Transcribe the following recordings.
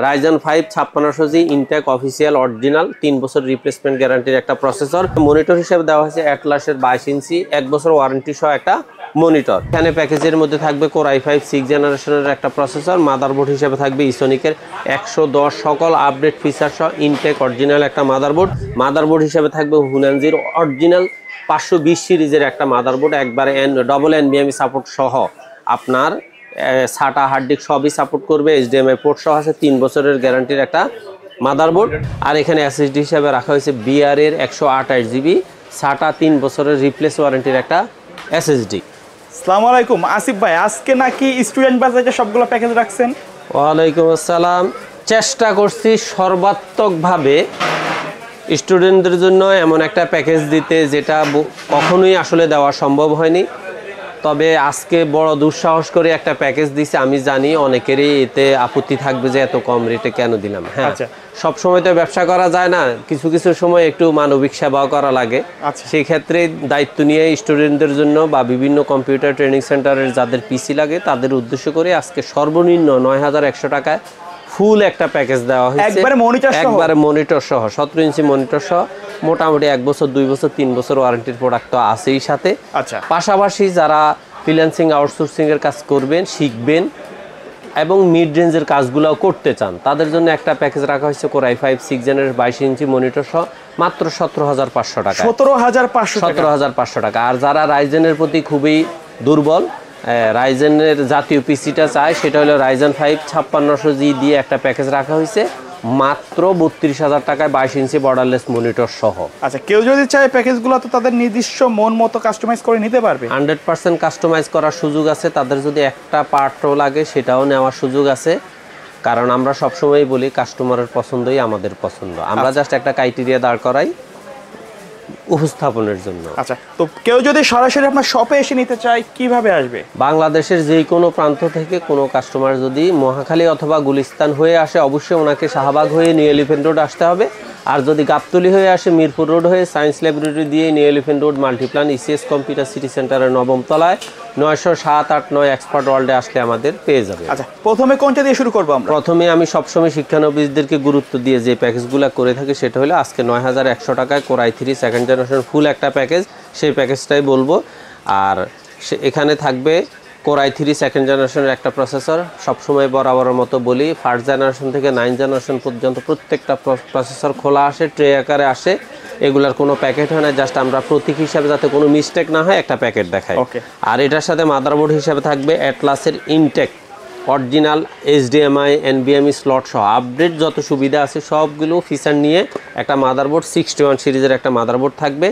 Ryzen 5 5600G intact official original 3 বছর replacement গ্যারান্টির একটা processor. Monitor হিসেবে দেওয়া হয়েছে অ্যাটলাসের 22 ইঞ্চি 1 বছর ওয়ারেন্টি সহ একটা মনিটর। এখানে প্যাকেজের মধ্যে থাকবে Core i5 6 জেনারেশনের একটা প্রসেসর। মাদারবোর্ড হিসেবে থাকবে ইসোনিকের 110 সকল আপডেট ফিচার সহ ইনটেক অরিজিনাল একটা মাদারবোর্ড। মাদারবোর্ড হিসেবে থাকবে হুনানজির অরিজিনাল 520 সিরিজের একটা মাদারবোর্ড, একবারে ডবল এনবিএমই সাপোর্ট সহ আপনার SATA হার্ড ডিস্ক সবই সাপোর্ট করবে। HDMI পোর্ট সহ আছে, 3 বছরের গ্যারান্টির একটা মাদারবোর্ড। আর এখানে SSD হিসাবে রাখা হয়েছে BR এর 128GB SATA 3 বছরের রিপ্লেস ওয়ারেন্টির একটা SSD। আসসালামু আলাইকুম আসিফ ভাই, আজকে নাকি স্টুডেন্ট বাজেটে সবগুলো প্যাকেজ রাখছেন? ওয়ালাইকুম আসসালাম। চেষ্টা করছি সর্বাত্মকভাবে স্টুডেন্টদের জন্য এমন একটা প্যাকেজ দিতে যেটা কখনোই আসলে দেওয়া সম্ভব হয়নি। তবে আজকে বড় দুঃসাহস করে একটা প্যাকেজ দিছি। আমি জানি অনেকেরই এতে আপত্তি থাকবে যে এত কম রেটে কেন দিলাম। হ্যাঁ, সব সময় তো ব্যবসা করা যায় না, কিছু কিছু সময় একটু মানবিক সেবাও করা লাগে। সেই ক্ষেত্রে দায়িত্ব নিয়ে স্টুডেন্টদের জন্য বা বিভিন্ন কম্পিউটার ট্রেনিং সেন্টারের যাদের পিসি লাগে তাদের উদ্দেশ্য করে আজকে সর্বনিম্ন 9100 টাকায় ফুল একটা প্যাকেজ দেওয়া হয়েছে, একবারে মনিটর সহ 17 ইঞ্চি মনিটর সহ। মোটামুটি 1 বছর 2 বছর 3 বছর ওয়ারেন্টির প্রোডাক্ট তো আছেই সাথে। পাশাপাশি যারা ফ্রিল্যান্সিং আউটসোর্সিং এর কাজ করবেন, শিখবেন এবং মিড রেঞ্জের কাজগুলোও করতে চান তাদের জন্য একটা প্যাকেজ রাখা হয়েছে Core i5 6 জেনের 22 ইঞ্চি মনিটর সহ মাত্র 17500 টাকা। 17500 টাকা। আর যারা রাইজেনের প্রতি খুবই দুর্বল, রাইজেনের জাতীয় পিসিটা চায়, সেটা হলো Ryzen 5 5600G দিয়ে একটা প্যাকেজ রাখা হয়েছে মাত্র 32000 টাকায় 22 ইঞ্চি বর্ডারলেস মনিটর সহ। আচ্ছা, কেউ যদি চায় প্যাকেজগুলো তো তাদের নির্দিষ্ট মন মতো কাস্টমাইজ করে নিতে পারবে। 100% কাস্টমাইজ করার সুযোগ আছে। তাদের যদি একটা পার্টও লাগে সেটাও নেওয়ার সুযোগ আছে, কারণ আমরা সবসময় বলি কাস্টমারের পছন্দই আমাদের পছন্দ। আমরা জাস্ট একটা ক্রাইটেরিয়া দাঁড় করাই উপস্থাপনের জন্য। আচ্ছা, তো কেউ যদি সরাসরি আপনার শপে এসে নিতে চায় কিভাবে আসবে? বাংলাদেশের যে কোনো প্রান্ত থেকে কোনো কাস্টমার যদি মহাখালী অথবা গুলিস্তান হয়ে আসে, অবশ্যই ওনাকে শাহবাগ হয়ে নিউ এলিফ্যান্ট রোড আসতে হবে। আর যদি গাবতলী হয়ে আসে মিরপুর রোড হয়ে সায়েন্স ল্যাবরেটরি দিয়ে new elephant road Multiplan ECS computer city সেন্টারের 9ম তলায় 907-8-9 এক্সপার্ট ওয়ার্ল্ডে আসলে আমাদের পেয়ে যাবে। আচ্ছা, প্রথমে কোনটা দিয়ে শুরু করব আমরা? প্রথমে আমি সবসময় শিক্ষানবিশদেরকে গুরুত্ব দিয়ে যে প্যাকেজগুলো করে থাকি সেটা হলো আজকে 9100 টাকায় Core i3 সেকেন্ড জেনারেশন ফুল একটা প্যাকেজ, সেই প্যাকেজটাই বলবো। আর এখানে থাকবে Core i3 সেকেন্ড জেনারেশনের একটা প্রসেসর। সবসময় বরাবরের মতো বলি, ফার্স্ট জেনারেশন থেকে 9 জেনারেশন পর্যন্ত প্রত্যেকটা প্রসেসর খোলা আসে, ট্রে আকারে আসে। এগুলার কোনো প্যাকেট হয় না, জাস্ট আমরা প্রতীক হিসাবে যাতে কোনো মিস্টেক না হয় একটা প্যাকেট দেখাই। আর এটার সাথে মাদারবোর্ড হিসাবে থাকবে অ্যাটলাসের intake original HDMI NVMe slot সহ আপডেট যত সুবিধা আছে সবগুলো ফিচার নিয়ে একটা মাদারবোর্ড 61 সিরিজের একটা মাদারবোর্ড থাকবে।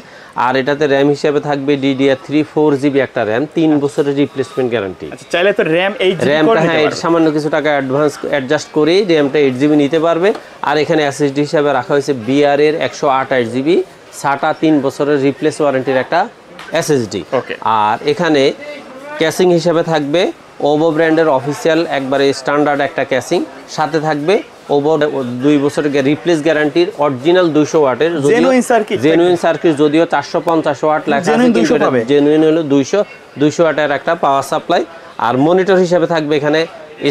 আর এটাতে র্যাম হিসেবে থাকবে DDR3 4GB একটা র্যাম, 3 বছরের রিপ্লেসমেন্ট গ্যারান্টি। চাইলে তো র্যামটা হ্যাঁ সামান্য কিছু টাকা অ্যাডভান্স অ্যাডজাস্ট করেই র্যামটা 8GB নিতে পারবে। আর এখানে SSD হিসাবে রাখা হয়েছে BR এর 128GB SATA 3 বছরের রিপ্লেস ওয়ারেন্টির একটা SSD। আর এখানে ক্যাসিং হিসেবে থাকবে ওভো ব্র্যান্ডের অফিসিয়াল একবারে স্ট্যান্ডার্ড একটা ক্যাসিং, সাথে থাকবে ওভো 2 বছরের রিপ্লেস গ্যারান্টির অরিজিনাল 200 ওয়াটের জেনুইন সার্কিট, যদিও 450 ওয়াট লেখা আছে কিন্তু জেনুইন হলো 200 ওয়াটের একটা পাওয়ার সাপ্লাই। আর মনিটর হিসেবে থাকবে এখানে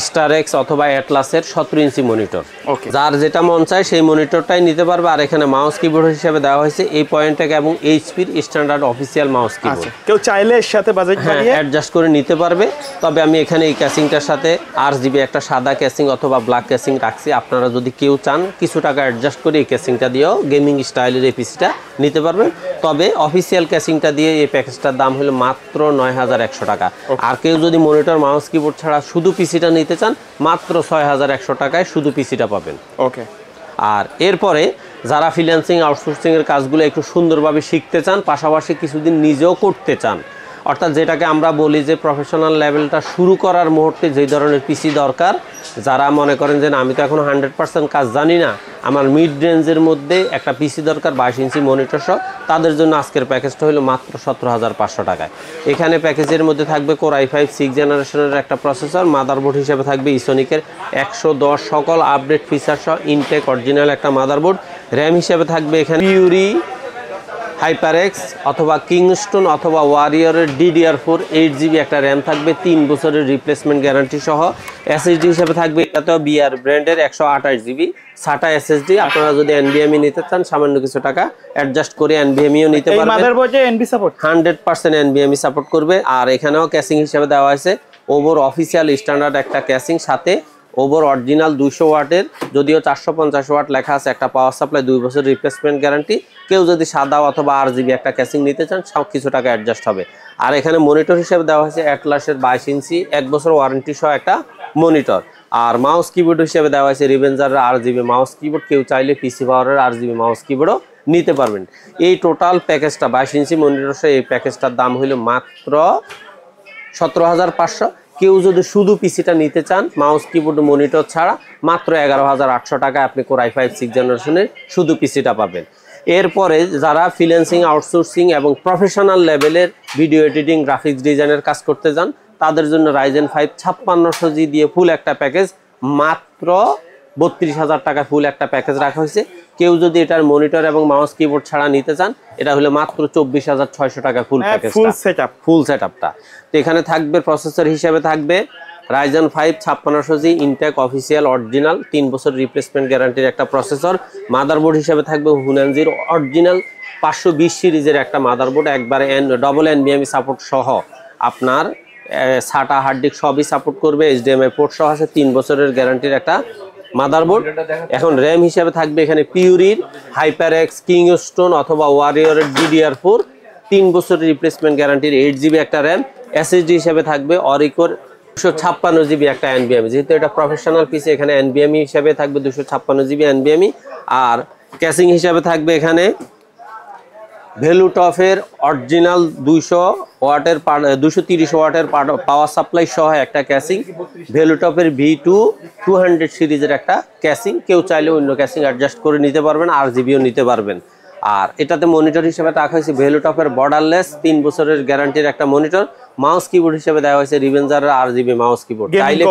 StarX অথবা অ্যাটলাসের 17 ইঞ্চি মনিটর। যার যেটা মন চায় সেই মনিটরটাই নিতে পারবে। আর এখানে মাউস কিবোর্ড হিসেবে দেওয়া হয়েছে এই পয়েন্টটাকে এবং HPর স্ট্যান্ডার্ড অফিসিয়াল মাউস কিবোর্ড। কেউ চাইলে এর সাথে বাজেট বাড়িয়ে অ্যাডজাস্ট করে নিতে পারবে। তবে আমি এখানে এই ক্যাসিংটার সাথে RGB একটা সাদা ক্যাসিং অথবা ব্ল্যাক ক্যাসিং রাখছি। আপনারা যদি কেউ চান কিছু টাকা অ্যাডজাস্ট করে এই ক্যাসিংটা দিয়েও গেমিং স্টাইলের এই পিসিটা নিতে পারবেন। তবে অফিসিয়াল ক্যাসিংটা দিয়ে এই প্যাকেজটার দাম হলো মাত্র 9100 টাকা। আর কেউ যদি মনিটর মাউস কিবোর্ড ছাড়া শুধু পিসিটা নিতে চান মাত্র 6100 টাকায় শুধু পিসিটা পাবেন। আর এরপরে যারা ফ্রিল্যান্সিং আউটসোর্সিং এর কাজগুলো একটু সুন্দরভাবে শিখতে চান, পাশাপাশি কিছুদিন নিজেও করতে চান, অর্থাৎ যেটাকে আমরা বলি যে প্রফেশনাল লেভেলটা শুরু করার মুহূর্তে যেই ধরনের পিসি দরকার, যারা মনে করেন যে আমি তো এখন 100% কাজ জানি না, আমার মিড রেঞ্জের মধ্যে একটা পিসি দরকার 22 ইঞ্চি মনিটর সহ, তাদের জন্য আজকের প্যাকেজটা হলো মাত্র 17500 টাকায়। এখানে প্যাকেজের মধ্যে থাকবে Core i5 6 জেনারেশনের একটা প্রসেসর, মাদারবোর্ড হিসেবে থাকবে ইসোনিকের 110 সকল আপডেট ফিচার সহ ইনটেক অরিজিনাল একটা মাদারবোর্ড। র্যাম হিসেবে থাকবে এখানে পিউরি হাইপারএক্স অথবা কিংস্টোন অথবা ওয়ারিয়রের DDR4 8GB একটা র্যাম থাকবে, 3 বছরের রিপ্লেসমেন্ট গ্যারান্টি সহ। SSD হিসেবে থাকবে এটাতেও বিআর ব্র্যান্ডের 128GB SATA SSD। আপনারা যদি NVMe নিতে চান সামান্য কিছু টাকা অ্যাডজাস্ট করে NVMeও নিতে পারবেন। এই মাদারবোর্ডে NV সাপোর্ট 100% NVMe সাপোর্ট করবে। আর এখানেও ক্যাসিং হিসেবে দেওয়া হয়েছে ওভার অফিসিয়াল স্ট্যান্ডার্ড একটা ক্যাসিং, সাথে ওভার অরিজিনাল 200 ওয়াটের, যদিও 450 ওয়াট লেখা আছে, একটা পাওয়ার সাপ্লাই, 2 বছর রিপ্লেসমেন্ট গ্যারান্টি। কেউ যদি সাদা অথবা RGB একটা ক্যাসিং নিতে চান সব কিছু টাকা অ্যাডজাস্ট হবে। আর এখানে মনিটর হিসেবে দেওয়া হয়েছে অ্যাটলাসের 22 ইঞ্চি 1 বছর ওয়ারেন্টি সহ একটা মনিটর। আর মাউস কিবোর্ড হিসেবে দেওয়া হয়েছে রিভেঞ্জারের RGB মাউস কিবোর্ড। কেউ চাইলে পিসি পাওয়ারের RGB মাউস কিবোর্ডও নিতে পারবেন। এই টোটাল প্যাকেজটা 22 ইঞ্চি মনিটর সহ এই প্যাকেজটার দাম হইল মাত্র 17,500। কেউ যদি শুধু পিসিটা নিতে চান মাউস কিবোর্ড মনিটর ছাড়া মাত্র 11,800 টাকায় আপনি Core i5 6th জেনারেশনের শুধু পিসিটা পাবেন। এরপরে যারা ফ্রিল্যান্সিং, আউটসোর্সিং এবং প্রফেশনাল লেভেলের ভিডিও এডিটিং, গ্রাফিক্স ডিজাইনের কাজ করতে যান তাদের জন্য Ryzen 5 5600G দিয়ে ফুল একটা প্যাকেজ মাত্র 32,000 টাকা ফুল একটা প্যাকেজ রাখা হয়েছে। কেউ যদি এটার মনিটর এবং মাউস কিবোর্ড ছাড়া নিতে চান এটা হলো মাত্র 24,600 টাকা ফুল প্যাকেজ, ফুল সেটআপটা। তো এখানে থাকবে প্রসেসর হিসেবে থাকবে Ryzen 5 5600G intact official original 3 বছর রিপ্লেসমেন্ট গ্যারান্টির একটা প্রসেসর। মাদারবোর্ড হিসেবে থাকবে হুনানজির অরিজিনাল 520 সিরিজের একটা মাদারবোর্ড, একবারে ডবল NVMe সাপোর্ট সহ। আপনার SATA হার্ড ডিস্ক সবই সাপোর্ট করবে, HDMI পোর্ট সহ আছে, 3 বছরের গ্যারান্টির একটা মাদারবোর্ড। এখন র্যাম হিসেবে থাকবে এখানে পিউরির হাইপারএক্স, কিংস্টোন অথবা ওয়ারিয়রের DDR4 3 বছরের রিপ্লেসমেন্ট গ্যারান্টির 8GB একটা র্যাম। SSD হিসেবে থাকবে অরিকোর 256GB একটা NVMe, যেহেতু এটা প্রফেশনাল পিসি এখানে NVMe হিসেবে থাকবে 256GB NVMe। আর ক্যাসিং হিসেবে থাকবে এখানে ভ্যালুটপের অরিজিনাল 230 ওয়াটের পাওয়ার সাপ্লাই সহ একটা ক্যাসিং, ভ্যালুটপের V2 200 সিরিজের একটা ক্যাসিং। কেউ চাইলে অন্য ক্যাসিং অ্যাডজাস্ট করে নিতে পারবেন, RGBও নিতে পারবেন। আর এটাতে মনিটর হিসেবে রাখা হয়েছে ভ্যালুটপের বর্ডারলেস 3 বছরের গ্যারান্টির একটা মনিটর। মাউস কিবোর্ড হিসেবে দেওয়া হয়েছে রিভেঞ্জারের RGB মাউস কিবোর্ড, চাইলে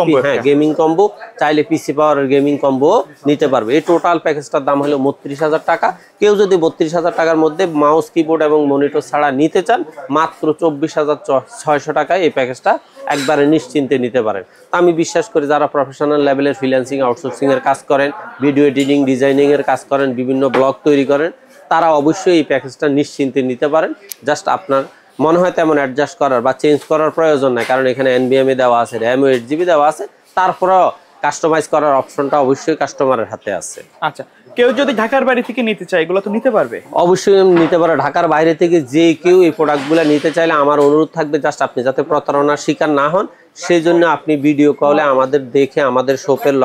গেমিং কম্বো, চাইলে পিসি পাওয়ারের গেমিং কম্বো নিতে পারবে। এই টোটাল প্যাকেজটার দাম হলো 32,000 টাকা। কেউ যদি 32,000 টাকার মধ্যে মাউস কিবোর্ড এবং মনিটর ছাড়া নিতে চান মাত্র 24,600 টাকায় এই প্যাকেজটা একবারে নিশ্চিন্তে নিতে পারেন। আমি বিশ্বাস করি যারা প্রফেশনাল লেভেলের ফ্রিল্যান্সিং, আউটসোর্সিং এর কাজ করেন, ভিডিও এডিটিং, ডিজাইনিং এর কাজ করেন, বিভিন্ন ব্লগ তৈরি করেন, তারা অবশ্যই এই প্যাকেজটা নিশ্চিন্তে নিতে পারেন। জাস্ট আপনার মনে হয় তেমন অ্যাডজাস্ট করার বা চেঞ্জ করার প্রয়োজন নাই, কারণ এখানে NVMe দেওয়া আছে, র্যামও 8GB দেওয়া আছে। তারপরেও কাস্টমাইজ করার অপশনটা অবশ্যই কাস্টমারের হাতে আছে। আচ্ছা, কেউ যদি ঢাকার বাইরে থেকে নিতে চায় এগুলো তো নিতে পারবে? অবশ্যই নিতে পারে। ঢাকার বাইরে থেকে যে কেউ এই প্রোডাক্টগুলো নিতে চাইলে আমার অনুরোধ থাকবে জাস্ট আপনি যাতে প্রতারণার শিকার না হন, সেই জন্য আপনি ভিডিও কলে আমাদের দেখে আমাদের শপের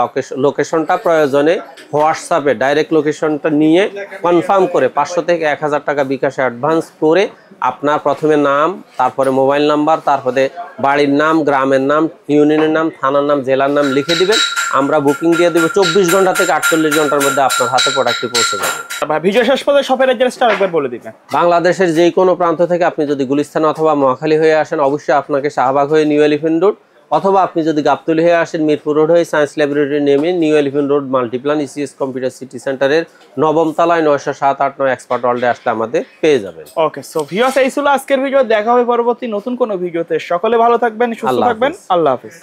লোকেশনটা প্রয়োজনে হোয়াটসঅ্যাপে ডাইরেক্ট লোকেশনটা নিয়ে কনফার্ম করে 500 থেকে 1000 টাকা বিকাশে অ্যাডভান্স করে আপনার প্রথমে নাম, তারপরে মোবাইল নাম্বার, তারপরে বাড়ির নাম, গ্রামের নাম, ইউনিয়নের নাম, থানার নাম, জেলার নাম লিখে দিবেন। আমরা বুকিং দিয়ে দেবো। 24 ঘন্টা থেকে 48 ঘন্টার মধ্যে আপনার হাতে প্রোডাক্টটি পৌঁছে যাবে। ভিডিও শেষ পর্যন্ত শপের অ্যাড্রেসটা আরেকবার বলে দিবেন। বাংলাদেশের যে কোনো প্রান্ত থেকে আপনি যদি গুলিস্তান অথবা মহাখালী হয়ে আসেন অবশ্যই আপনাকে শাহবাগ হয়ে নিউ এলিফ্যান্ট রোড, অথবা আপনি যদি গাবতলী হয়ে আসেন মিরপুর রোড হয়ে সায়েন্স ল্যাবরেটরি নেমে new elephant road Multiplan ECS computer city সেন্টারের 9ম তলায় 907-8-9 এক্সপার্ট ওয়ার্ল্ডে আসলে আমাদের পেয়ে যাবেন। ওকে, সো ভিউয়ার্স এই ছিল আজকের ভিডিও। দেখা হবে পরবর্তী নতুন কোনো ভিডিওতে। সকলে ভালো থাকবেন, সুস্থ থাকবেন। আল্লাহ হাফেজ।